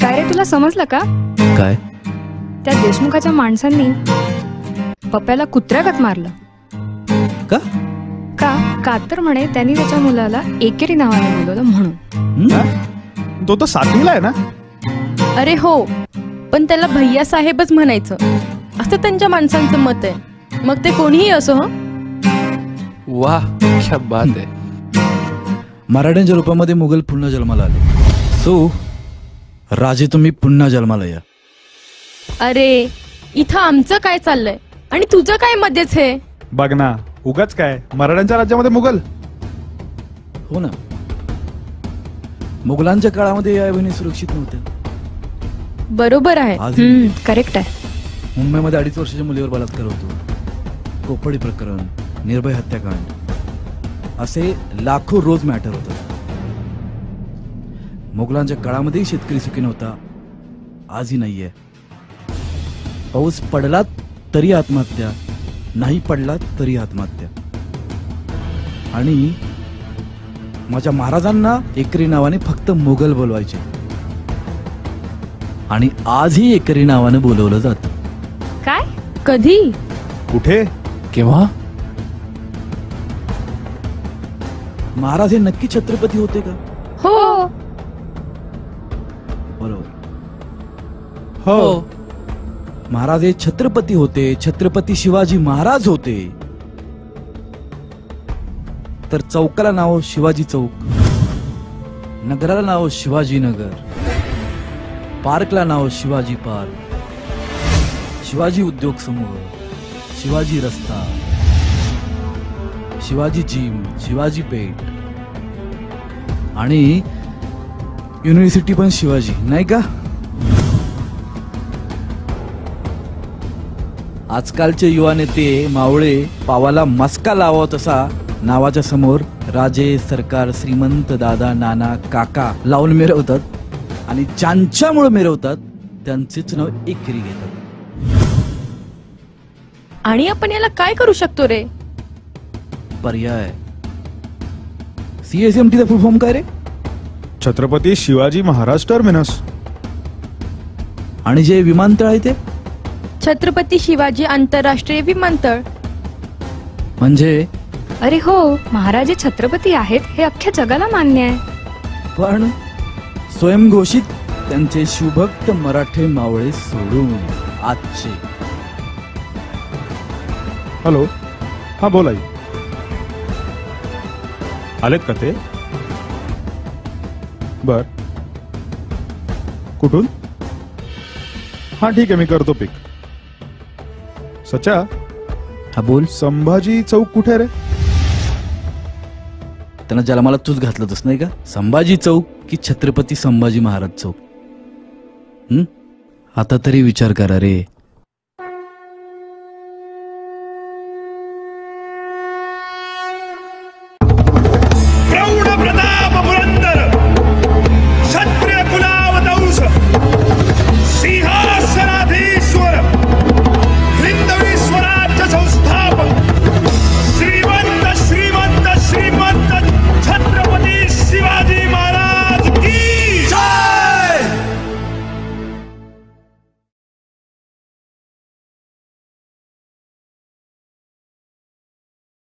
काय रे, तुला समजलं का? काय? त्या देशमुखाच्या माणसांनी पप्प्याला कुत्र्यागत मारलं. का? का तर म्हणे त्यांनी त्याच्या मुलाला एकेरी नावाने बोलवलं म्हणून. तो तर 7वीला आहे ना? अरे हो, पण त्याला भैया साहेबच म्हणायचं असं त्यांच्या माणसांचं मत आहे. मग ते कोणीही असो. वाह, क्या बात आहे. मराठ्यांच्या रूपामध्ये मुघल पुन्हा जन्माला आले. सो राजे तुम्ही पुन्हा जन्माला या. अरे इथं आमचं काय चाललंय आणि तुझं काय मध्येच हे? बघ ना, उगाच काय मराठ्यांच्या राज्यामध्ये मुघल. हो ना, मुघलांच्या काळामध्ये या बहिणी सुरक्षित नव्हत्या. बरोबर आहे. करेक्ट आहे. मुंबईमध्ये 2.5 वर्षाच्या मुलीवर बलात्कार होतो, कोपडी प्रकरण, निर्भय हत्याकांड, असे लाखो रोज मॅटर होतात. मुघलांच्या काळामध्येही शेतकरी सुखी नव्हता, आजही नाहीये. पाऊस पडला तरी आत्महत्या, नाही पडला तरी आत्महत्या. आणि माझ्या महाराजांना एकरी नावाने फक्त मुघल बोलवायचे आणि आजही एकरी नावाने बोलवलं जातं. काय? कधी? कुठे? केव्हा? महाराज हे नक्की छत्रपती होते का? हो. बरोबर. हो. महाराज हे छत्रपती होते, छत्रपती शिवाजी महाराज होते. तर चौकाला नाव शिवाजी चौक, नगराला नाव शिवाजी नगर, पार्कला नाव शिवाजी पार्क, शिवाजी उद्योग समूह, शिवाजी रस्ता, शिवाजी जिम, शिवाजी पेठ आणि युनिव्हर्सिटी पण शिवाजी, नाही का? आजकालचे युवा नेते मावळे पावाला मस्का लावा तसा नावाच्या समोर राजे, सरकार, श्रीमंत, दादा, नाना, काका लावून मिरवतात आणि ज्यांच्यामुळे मिरवतात त्यांचेच नाव एकेरी घेतात. आणि आपण याला काय करू शकतो रे? पर्याय. CSMT चा फुल फॉर्म काय रे? छत्रपती शिवाजी महाराज टर्मिनस. आणि जे विमानतळ आहे ते छत्रपती शिवाजी आंतरराष्ट्रीय विमानतळ. म्हणजे? अरे हो, महाराज छत्रपती आहेत हे अख्ख्या जगाला मान्य आहे. पण स्वयंघोषित त्यांचे शिवभक्त मराठे मावळे सोडून आजचे. हॅलो, हा बोला. आलेत का ते? बर, कुठून? हा ठीक आहे, मी करतो पिक. सचा, हा बोल. संभाजी चौक कुठे रे? त्यांना जन्माला तूच घातलं तस नाही का? संभाजी चौक की छत्रपती संभाजी महाराज चौक? आता तरी विचार करा रे.